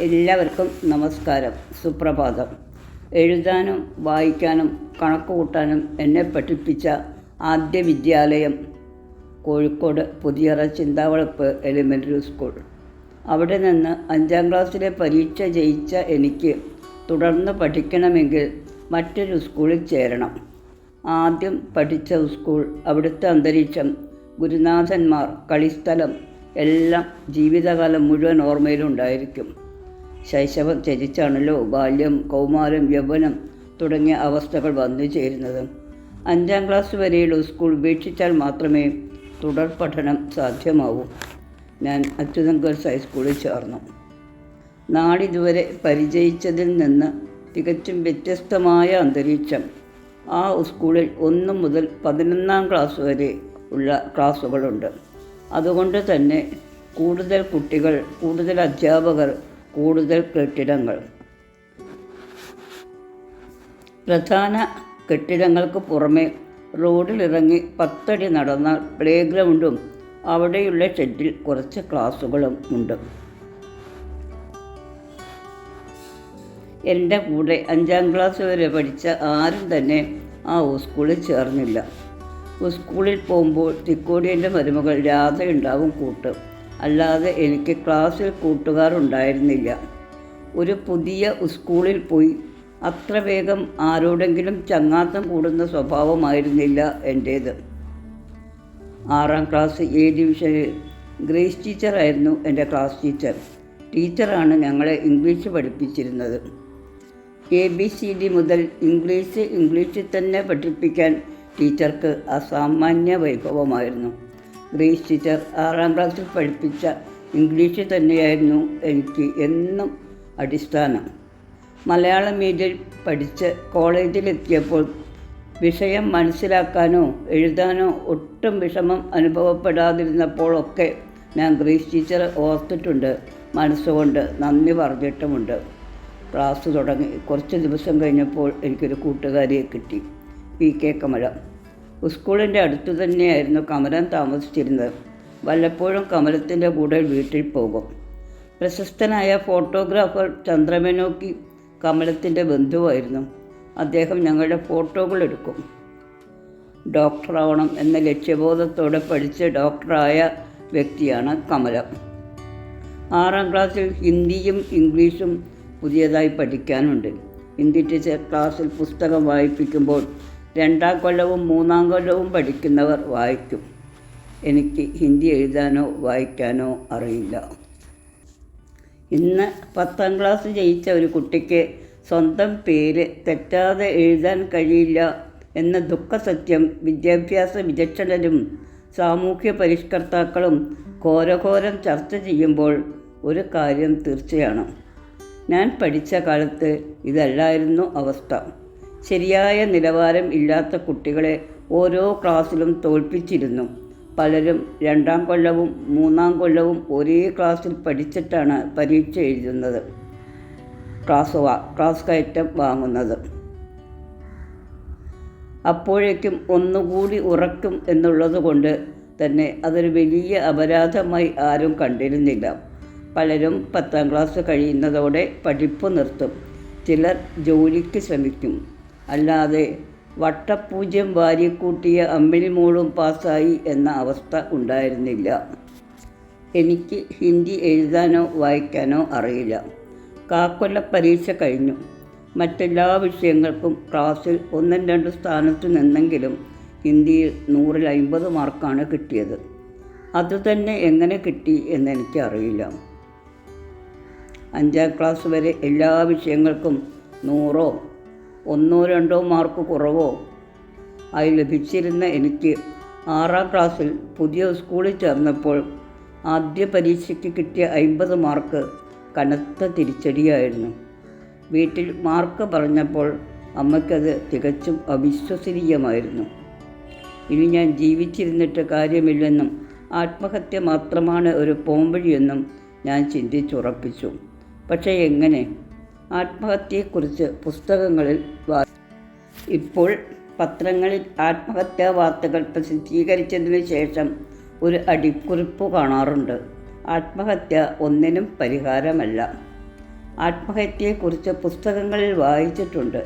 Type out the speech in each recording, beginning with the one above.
എല്ലാവർക്കും നമസ്കാരം, സുപ്രഭാതം. എഴുതാനും വായിക്കാനും കണക്ക് കൂട്ടാനും എന്നെ പഠിപ്പിച്ച ആദ്യ വിദ്യാലയം കോഴിക്കോട് പുതിയറ ചിന്താവളപ്പ് എലിമെൻ്ററി സ്കൂൾ. അവിടെ നിന്ന് 5ാം ക്ലാസ്സിലെ പരീക്ഷ ജയിച്ച എനിക്ക് തുടർന്ന് പഠിക്കണമെങ്കിൽ മറ്റൊരു സ്കൂളിൽ ചേരണം. ആദ്യം പഠിച്ച സ്കൂൾ, അവിടുത്തെ അന്തരീക്ഷം, ഗുരുനാഥന്മാർ, കളിസ്ഥലം എല്ലാം ജീവിതകാലം മുഴുവൻ ഓർമ്മയിലുണ്ടായിരിക്കും. ശൈശവം ത്യജിച്ചാണല്ലോ ബാല്യം, കൗമാരം, യൗവനം തുടങ്ങിയ അവസ്ഥകൾ വന്നു ചേരുന്നത്. 5ാം ക്ലാസ് വരെയുള്ള സ്കൂൾ ഉപേക്ഷിച്ചാൽ മാത്രമേ തുടർ പഠനം സാധ്യമാവൂ. ഞാൻ അച്യുതൻ ഗേൾസ് ഹൈസ്കൂളിൽ ചേർന്നു. നാളിതുവരെ പരിചയിച്ചതിൽ നിന്ന് തികച്ചും വ്യത്യസ്തമായ അന്തരീക്ഷം. ആ സ്കൂളിൽ 1 മുതൽ 11ാം ക്ലാസ് വരെ ഉള്ള ക്ലാസ്സുകളുണ്ട്. അതുകൊണ്ട് തന്നെ കൂടുതൽ കുട്ടികൾ, കൂടുതൽ അധ്യാപകർ, കൂടുതൽ കെട്ടിടങ്ങൾ. പ്രധാന കെട്ടിടങ്ങൾക്ക് പുറമെ റോഡിലിറങ്ങി 10 അടി നടന്നാൽ പ്ലേ ഗ്രൗണ്ടും അവിടെയുള്ള ഷെഡിൽ കുറച്ച് ക്ലാസ്സുകളും ഉണ്ട്. എൻ്റെ കൂടെ 5ാം ക്ലാസ് വരെ പഠിച്ച ആരും തന്നെ ആ സ്കൂളിൽ ചേർന്നില്ല. സ്കൂളിൽ പോകുമ്പോൾ തിക്കോടിയൻ്റെ മരുമകൾ രാധയുണ്ടാവും കൂട്ട്. അല്ലാതെ എനിക്ക് ക്ലാസ്സിൽ കൂട്ടുകാരുണ്ടായിരുന്നില്ല. ഒരു പുതിയ സ്കൂളിൽ പോയി അത്ര വേഗം ആരോടെങ്കിലും ചങ്ങാത്തം കൂടുന്ന സ്വഭാവമായിരുന്നില്ല എൻ്റേത്. 6ാം ക്ലാസ് എ ഡിവിഷനിൽ ഗ്രേസ് ടീച്ചറായിരുന്നു എൻ്റെ ക്ലാസ് ടീച്ചർ. ടീച്ചറാണ് ഞങ്ങളെ ഇംഗ്ലീഷ് പഠിപ്പിച്ചിരുന്നത്. ABCD മുതൽ ഇംഗ്ലീഷിൽ തന്നെ പഠിപ്പിക്കാൻ ടീച്ചർക്ക് അസാമാന്യ വൈഭവമായിരുന്നു. ഗ്രേസ് ടീച്ചർ 6ാം ക്ലാസ്സിൽ പഠിപ്പിച്ച ഇംഗ്ലീഷ് തന്നെയായിരുന്നു എനിക്ക് എന്നും അടിസ്ഥാനം. മലയാളം മീഡിയം പഠിച്ച് കോളേജിലെത്തിയപ്പോൾ വിഷയം മനസ്സിലാക്കാനോ എഴുതാനോ ഒട്ടും വിഷമം അനുഭവപ്പെടാതിരുന്നപ്പോഴൊക്കെ ഞാൻ ഗ്രേസ് ടീച്ചറെ ഓർത്തിട്ടുണ്ട്, മനസ്സുകൊണ്ട് നന്ദി പറഞ്ഞിട്ടുമുണ്ട്. ക്ലാസ് തുടങ്ങി കുറച്ച് ദിവസം കഴിഞ്ഞപ്പോൾ എനിക്കൊരു കൂട്ടുകാരിയെ കിട്ടി, PK കമല. സ്കൂളിൻ്റെ അടുത്തു തന്നെയായിരുന്നു കമലൻ താമസിച്ചിരുന്നത്. വല്ലപ്പോഴും കമലത്തിൻ്റെ കൂടെ വീട്ടിൽ പോകും. പ്രശസ്തനായ ഫോട്ടോഗ്രാഫർ ചന്ദ്രമേനോക്കി കമലത്തിൻ്റെ ബന്ധുവായിരുന്നു. അദ്ദേഹം ഞങ്ങളുടെ ഫോട്ടോകൾ എടുക്കും. ഡോക്ടറാവണം എന്ന ലക്ഷ്യബോധത്തോടെ പഠിച്ച് ഡോക്ടറായ വ്യക്തിയാണ് കമല. 6ാം ക്ലാസ്സിൽ ഹിന്ദിയും ഇംഗ്ലീഷും പുതിയതായി പഠിക്കാനുണ്ട്. ഹിന്ദി ടീച്ചർ ക്ലാസ്സിൽ പുസ്തകം വായിപ്പിക്കുമ്പോൾ 2ാം കൊല്ലവും 3ാം കൊല്ലവും പഠിക്കുന്നവർ വായിക്കും. എനിക്ക് ഹിന്ദി എഴുതാനോ വായിക്കാനോ അറിയില്ല. ഇന്ന് 10ാം ക്ലാസ് ജയിച്ച ഒരു കുട്ടിക്ക് സ്വന്തം പേര് തെറ്റാതെ എഴുതാൻ കഴിയില്ല എന്ന ദുഃഖസത്യം വിദ്യാഭ്യാസ വിചക്ഷണരും സാമൂഹ്യ പരിഷ്കർത്താക്കളും ഘോരഘോരം ചർച്ച ചെയ്യുമ്പോൾ ഒരു കാര്യം തീർച്ചയാണ്. ഞാൻ പഠിച്ച കാലത്ത് ഇതല്ലായിരുന്നു അവസ്ഥ. ശരിയായ നിലവാരം ഇല്ലാത്ത കുട്ടികളെ ഓരോ ക്ലാസ്സിലും തോൽപ്പിച്ചിരുന്നു. പലരും 2ാം കൊല്ലവും 3ാം കൊല്ലവും ഒരേ ക്ലാസ്സിൽ പഠിച്ചിട്ടാണ് പരീക്ഷ എഴുതുന്നത്, ക്ലാസ് കയറ്റം വാങ്ങുന്നത്. അപ്പോഴേക്കും ഒന്നുകൂടി ഉറക്കും എന്നുള്ളത് കൊണ്ട് തന്നെ അതൊരു വലിയ അപരാധമായി ആരും കണ്ടിരുന്നില്ല. പലരും 10ാം ക്ലാസ് കഴിയുന്നതോടെ പഠിപ്പ് നിർത്തും. ചിലർ ജോലിക്ക് ശ്രമിക്കും. അല്ലാതെ വട്ടപൂജ്യം വാരിക്കൂട്ടിയ അമ്മിണി മോളും പാസ്സായി എന്ന അവസ്ഥ ഉണ്ടായിരുന്നില്ല. എനിക്ക് ഹിന്ദി എഴുതാനോ വായിക്കാനോ അറിയില്ല. കാക്കൊല്ല പരീക്ഷ കഴിഞ്ഞു. മറ്റെല്ലാ വിഷയങ്ങൾക്കും ക്ലാസ്സിൽ 1-2 സ്ഥാനത്ത് നിന്നെങ്കിലും ഹിന്ദിയിൽ 100-ൽ 50 മാർക്കാണ് കിട്ടിയത്. അതുതന്നെ എങ്ങനെ കിട്ടി എന്നെനിക്കറിയില്ല. 5ാം ക്ലാസ് വരെ എല്ലാ വിഷയങ്ങൾക്കും 100-ഓ 1-2 മാർക്ക് കുറവോ ആയി ലഭിച്ചിരുന്ന എനിക്ക് 6ാം ക്ലാസ്സിൽ പുതിയ സ്കൂളിൽ ചേർന്നപ്പോൾ ആദ്യ പരീക്ഷയ്ക്ക് കിട്ടിയ 50 മാർക്ക് കനത്ത തിരിച്ചടിയായിരുന്നു. വീട്ടിൽ മാർക്ക് പറഞ്ഞപ്പോൾ അമ്മയ്ക്കത് തികച്ചും അവിശ്വസനീയമായിരുന്നു. ഇനി ഞാൻ ജീവിച്ചിരുന്നിട്ട് കാര്യമില്ലെന്നും ആത്മഹത്യ മാത്രമാണ് ഒരു പോംവഴിയെന്നും ഞാൻ ചിന്തിച്ചുറപ്പിച്ചു. പക്ഷേ എങ്ങനെ? ആത്മഹത്യയെക്കുറിച്ച് പുസ്തകങ്ങളിൽ ഇപ്പോൾ പത്രങ്ങളിൽ ആത്മഹത്യാ വാർത്തകൾ പ്രസിദ്ധീകരിച്ചതിന് ശേഷം ഒരു അടിക്കുറിപ്പ് കാണാറുണ്ട്. ആത്മഹത്യ ഒന്നിനും പരിഹാരമല്ല. ആത്മഹത്യയെക്കുറിച്ച് പുസ്തകങ്ങളിൽ വായിച്ചിട്ടുണ്ട്.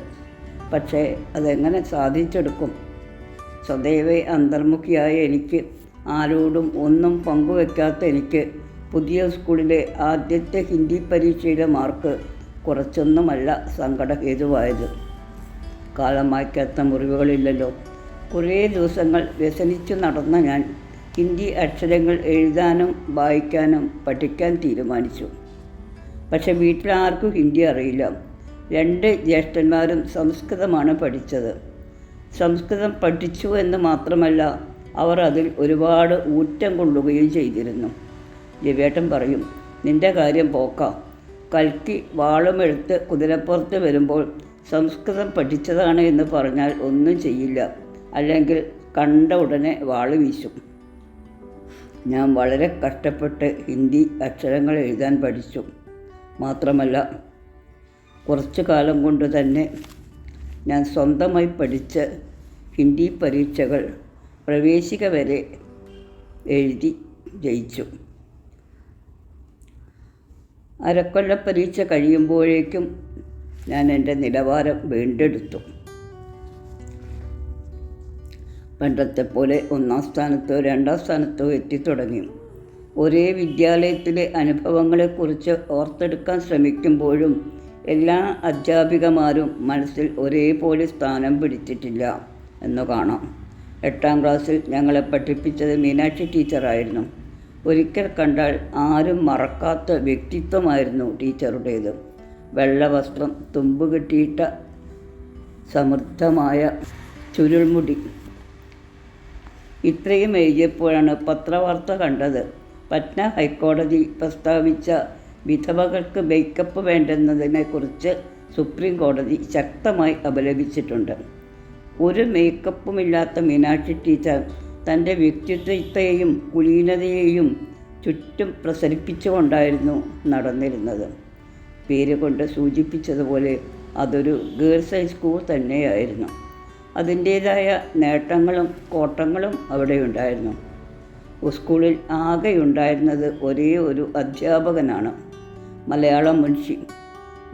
പക്ഷേ അതെങ്ങനെ സാധിച്ചെടുക്കും? സദൈവ അന്തർമുഖിയായ എനിക്ക്, ആരോടും ഒന്നും പങ്കുവെക്കാത്ത എനിക്ക്, പുതിയ സ്കൂളിലെ ആദ്യത്തെ ഹിന്ദി പരീക്ഷയുടെ മാർക്ക് കുറച്ചൊന്നുമല്ല സങ്കടഹേതുവായത്. കാലം മായ്ക്കാത്ത മുറിവുകളില്ലല്ലോ. കുറേ ദിവസങ്ങൾ വ്യസനിച്ചു നടന്ന ഞാൻ ഹിന്ദി അക്ഷരങ്ങൾ എഴുതാനും വായിക്കാനും പഠിക്കാൻ തീരുമാനിച്ചു. പക്ഷെ വീട്ടിലാർക്കും ഹിന്ദി അറിയില്ല. 2 ജ്യേഷ്ഠന്മാരും സംസ്കൃതമാണ് പഠിച്ചത്. സംസ്കൃതം പഠിച്ചു എന്ന് മാത്രമല്ല, അവർ അതിൽ ഒരുപാട് ഊറ്റം കൊള്ളുകയും ചെയ്തിരുന്നു. രവിയേട്ടൻ പറയും, നിൻ്റെ കാര്യം പോക്കാം. കൽക്കി വാളുമെടുത്ത് കുതിരപ്പുറത്ത് വരുമ്പോൾ സംസ്കൃതം പഠിച്ചതാണ് എന്ന് പറഞ്ഞാൽ ഒന്നും ചെയ്യില്ല, അല്ലെങ്കിൽ കണ്ട ഉടനെ വാള് വീശും. ഞാൻ വളരെ കഷ്ടപ്പെട്ട് ഹിന്ദി അക്ഷരങ്ങൾ എഴുതാൻ പഠിച്ചു. മാത്രമല്ല, കുറച്ചു കാലം കൊണ്ട് തന്നെ ഞാൻ സ്വന്തമായി പഠിച്ച ഹിന്ദി പരീക്ഷകൾ പ്രവേശിക വരെ എഴുതി ജയിച്ചു. അരക്കൊല്ല പരീക്ഷ കഴിയുമ്പോഴേക്കും ഞാൻ എൻ്റെ നിലവാരം വീണ്ടെടുത്തു. പണ്ടത്തെ പോലെ 1ാം സ്ഥാനത്തോ 2ാം സ്ഥാനത്തോ എത്തിത്തുടങ്ങി. ഒരേ വിദ്യാലയത്തിലെ അനുഭവങ്ങളെക്കുറിച്ച് ഓർത്തെടുക്കാൻ ശ്രമിക്കുമ്പോഴും എല്ലാ അധ്യാപികമാരും മനസ്സിൽ ഒരേപോലെ സ്ഥാനം പിടിച്ചിട്ടില്ല എന്ന് കാണാം. 8ാം ക്ലാസ്സിൽ ഞങ്ങളെ പഠിപ്പിച്ചത് മീനാക്ഷി ടീച്ചറായിരുന്നു. ഒരിക്കൽ കണ്ടാൽ ആരും മറക്കാത്ത വ്യക്തിത്വമായിരുന്നു ടീച്ചറുടേത്. വെള്ള വസ്ത്രം, തുമ്പ് കെട്ടിയിട്ട സമൃദ്ധമായ ചുരുൾമുടി. ഇത്രയും എഴുതിയപ്പോഴാണ് പത്രവാർത്ത കണ്ടത്. പറ്റ്ന ഹൈക്കോടതി പ്രസ്താവിച്ച വിധവകൾക്ക് മേക്കപ്പ് വേണ്ടെന്നതിനെക്കുറിച്ച് സുപ്രീം കോടതി ശക്തമായി അപലപിച്ചിട്ടുണ്ട്. ഒരു മേക്കപ്പുമില്ലാത്ത മീനാക്ഷി ടീച്ചർ തൻ്റെ വ്യക്തിത്വത്തെയും കുലീനതയെയും ചുറ്റും പ്രസരിപ്പിച്ചുകൊണ്ടായിരുന്നു നടന്നിരുന്നത്. പേര് കൊണ്ട് സൂചിപ്പിച്ചതുപോലെ അതൊരു ഗേൾസ് ഹൈസ്കൂൾ തന്നെയായിരുന്നു. അതിൻ്റേതായ നേട്ടങ്ങളും കോട്ടങ്ങളും അവിടെയുണ്ടായിരുന്നു. സ്കൂളിൽ ആകെയുണ്ടായിരുന്നത് ഒരേ ഒരു അധ്യാപകനാണ്, മലയാളം മുൻഷി.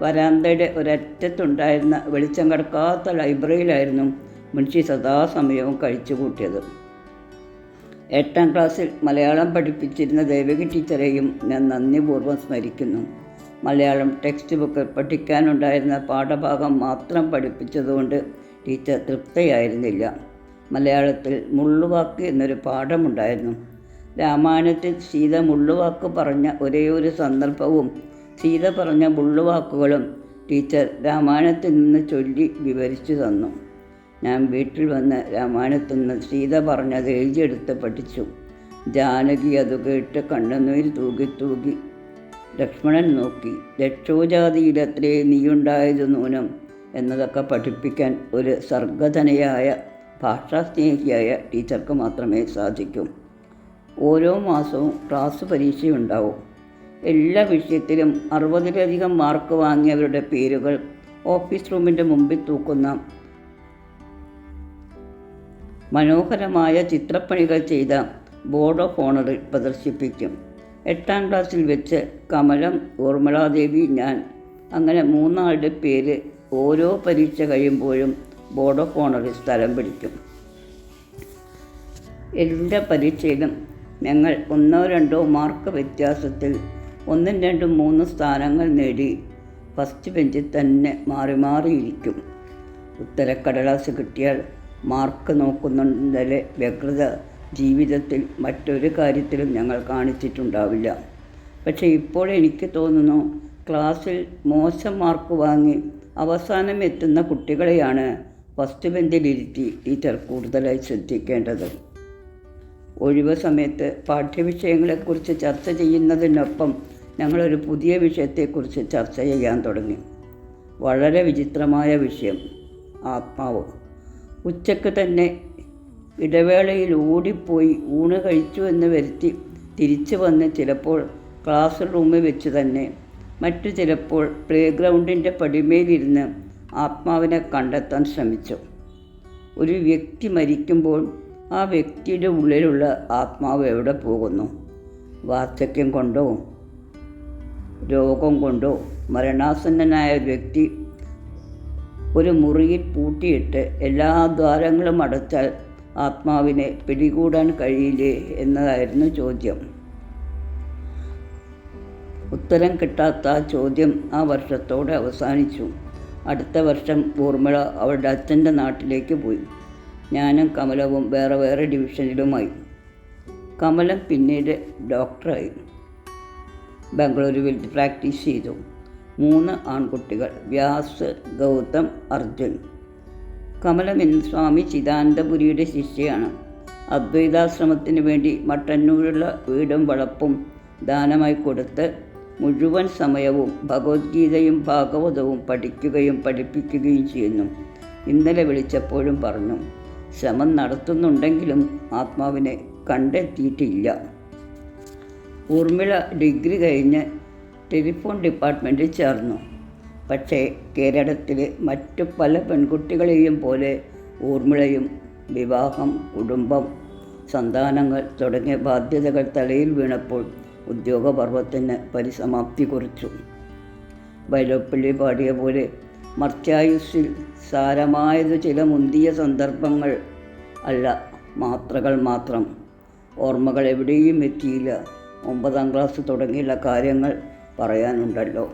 വരാന്തയുടെ ഒരറ്റത്തുണ്ടായിരുന്ന വെളിച്ചം കടക്കാത്ത ലൈബ്രറിയിലായിരുന്നു മുൻഷി സദാസമയവും കഴിച്ചു കൂട്ടിയത്. 8ാം ക്ലാസ്സിൽ മലയാളം പഠിപ്പിച്ചിരുന്ന ദേവകി ടീച്ചറെയും ഞാൻ നന്ദിപൂർവ്വം സ്മരിക്കുന്നു. മലയാളം ടെക്സ്റ്റ് ബുക്ക് പഠിക്കാനുണ്ടായിരുന്ന പാഠഭാഗം മാത്രം പഠിപ്പിച്ചതുകൊണ്ട് ടീച്ചർ തൃപ്തയായിരുന്നില്ല. മലയാളത്തിൽ മുള്ളുവാക്ക് എന്നൊരു പാഠമുണ്ടായിരുന്നു. രാമായണത്തിൽ സീത മുള്ളുവാക്ക് പറഞ്ഞ ഒരേയൊരു സന്ദർഭവും സീത പറഞ്ഞ മുള്ളുവാക്കുകളും ടീച്ചർ രാമായണത്തിൽ നിന്ന് ചൊല്ലി വിവരിച്ചു തന്നു. ഞാൻ വീട്ടിൽ വന്ന് രാമായണത്തിൽ നിന്ന് സീത പറഞ്ഞത് എഴുതിയെടുത്ത് പഠിച്ചു. ജാനകി അത് കേട്ട് കണ്ണുനീര് തൂകി തൂകി ലക്ഷ്മണൻ നോക്കി. രക്ഷോജാതിയിലത്രേ നീയുണ്ടായത് നൂനം എന്നതൊക്കെ പഠിപ്പിക്കാൻ ഒരു സർഗധനയായ ഭാഷാസ്നേഹിയായ ടീച്ചർക്ക് മാത്രമേ സാധിക്കൂ. ഓരോ മാസവും ക്ലാസ് പരീക്ഷയുണ്ടാവും. എല്ലാ വിഷയത്തിലും 60-ലധികം മാർക്ക് വാങ്ങിയവരുടെ പേരുകൾ ഓഫീസ് റൂമിൻ്റെ മുമ്പിൽ തൂക്കുന്ന മനോഹരമായ ചിത്രപ്പണികൾ ചെയ്ത ബോർഡ് ഓഫ് ഓണറിൽ പ്രദർശിപ്പിക്കും. 8ാം ക്ലാസ്സിൽ വെച്ച് കമലം, ഊർമിളാദേവി, ഞാൻ അങ്ങനെ 3 ആളുടെ പേര് ഓരോ പരീക്ഷ കഴിയുമ്പോഴും ബോർഡ് ഓഫ് ഓണറിൽ സ്ഥലം പിടിക്കും. എല്ലാ പരീക്ഷയിലും ഞങ്ങൾ 1-2 മാർക്ക് വ്യത്യാസത്തിൽ 1, 2, 3 സ്ഥാനങ്ങൾ നേടി ഫസ്റ്റ് ബെഞ്ചിൽ തന്നെ മാറി മാറിയിരിക്കും. ഉത്തരക്കടലാസ് കിട്ടിയാൽ മാർക്ക് നോക്കുന്നതിലെ വ്യഗ്രത ജീവിതത്തിൽ മറ്റൊരു കാര്യത്തിലും ഞങ്ങൾ കാണിച്ചിട്ടുണ്ടാവില്ല. പക്ഷേ ഇപ്പോൾ എനിക്ക് തോന്നുന്നു, ക്ലാസ്സിൽ മോശം മാർക്ക് വാങ്ങി അവസാനം എത്തുന്ന കുട്ടികളെയാണ് ഫസ്റ്റ് ബെഞ്ചിലിരുത്തി ടീച്ചർ കൂടുതലായി ശ്രദ്ധിക്കേണ്ടത്. ഒഴിവ് സമയത്ത് പാഠ്യവിഷയങ്ങളെക്കുറിച്ച് ചർച്ച ചെയ്യുന്നതിനൊപ്പം ഞങ്ങളൊരു പുതിയ വിഷയത്തെക്കുറിച്ച് ചർച്ച ചെയ്യാൻ തുടങ്ങി. വളരെ വിചിത്രമായ വിഷയം, ആത്മാവ്. ഉച്ചയ്ക്ക് തന്നെ ഇടവേളയിൽ ഓടിപ്പോയി ഊണ് കഴിച്ചു എന്ന് വരുത്തി തിരിച്ചു വന്ന് ചിലപ്പോൾ ക്ലാസ് റൂമിൽ വെച്ച് തന്നെ, മറ്റു ചിലപ്പോൾ പ്ലേ ഗ്രൗണ്ടിൻ്റെ പടിമേലിരുന്ന് ആത്മാവിനെ കണ്ടെത്താൻ ശ്രമിച്ചു. ഒരു വ്യക്തി മരിക്കുമ്പോൾ ആ വ്യക്തിയുടെ ഉള്ളിലുള്ള ആത്മാവ് എവിടെ പോകുന്നു? വാർദ്ധക്യം കൊണ്ടോ രോഗം കൊണ്ടോ മരണാസന്നനായ ഒരു വ്യക്തി ഒരു മുറിയിൽ പൂട്ടിയിട്ട് എല്ലാ ദ്വാരങ്ങളും അടച്ചാൽ ആത്മാവിനെ പിടികൂടാൻ കഴിയില്ലേ എന്നതായിരുന്നു ചോദ്യം. ഉത്തരം കിട്ടാത്ത ആ ചോദ്യം ആ വർഷത്തോടെ അവസാനിച്ചു. അടുത്ത വർഷം ഊർമിള അവളുടെ അച്ഛൻ്റെ നാട്ടിലേക്ക് പോയി. ഞാനും കമലവും വേറെ വേറെ ഡിവിഷനിലുമായി. കമലം പിന്നീട് ഡോക്ടറായി ബംഗളൂരുവിൽ പ്രാക്ടീസ് ചെയ്തു. 3 ആൺകുട്ടികൾ: വ്യാസ്, ഗൗതം, അർജുൻ. കമലം ഇന്ന് സ്വാമി ചിദാനന്ദപുരിയുടെ ശിഷ്യയാണ്. അദ്വൈതാശ്രമത്തിന് വേണ്ടി മട്ടന്നൂരുള്ള വീടും വളപ്പും ദാനമായി കൊടുത്ത് മുഴുവൻ സമയവും ഭഗവത്ഗീതയും ഭാഗവതവും പഠിക്കുകയും പഠിപ്പിക്കുകയും ചെയ്യുന്നു. ഇന്നലെ വിളിച്ചപ്പോഴും പറഞ്ഞു, ശ്രമം നടത്തുന്നുണ്ടെങ്കിലും ആത്മാവിനെ കണ്ടെത്തിയിട്ടില്ല. ഊർമിള ഡിഗ്രി കഴിഞ്ഞ് ടെലിഫോൺ ഡിപ്പാർട്ട്മെൻറ്റിൽ ചേർന്നു. പക്ഷേ കേരളത്തിലെ മറ്റു പല പെൺകുട്ടികളെയും പോലെ ഊർമിളയും വിവാഹം, കുടുംബം, സന്താനങ്ങൾ തുടങ്ങിയ ബാധ്യതകൾ തലയിൽ വീണപ്പോൾ ഉദ്യോഗപർവത്തിന് പരിസമാപ്തി കുറിച്ചു. വൈലോപ്പിള്ളി പാടിയ പോലെ മർത്യായുസ്സിൽ സാരമായത് ചില മുന്തിയ സന്ദർഭങ്ങൾ അല്ല, മാത്രകൾ മാത്രം. ഓർമ്മകൾ എവിടെയും എത്തിയില്ല. 9ാം ക്ലാസ് തുടങ്ങിയുള്ള കാര്യങ്ങൾ പറയാനുണ്ടല്ലോ.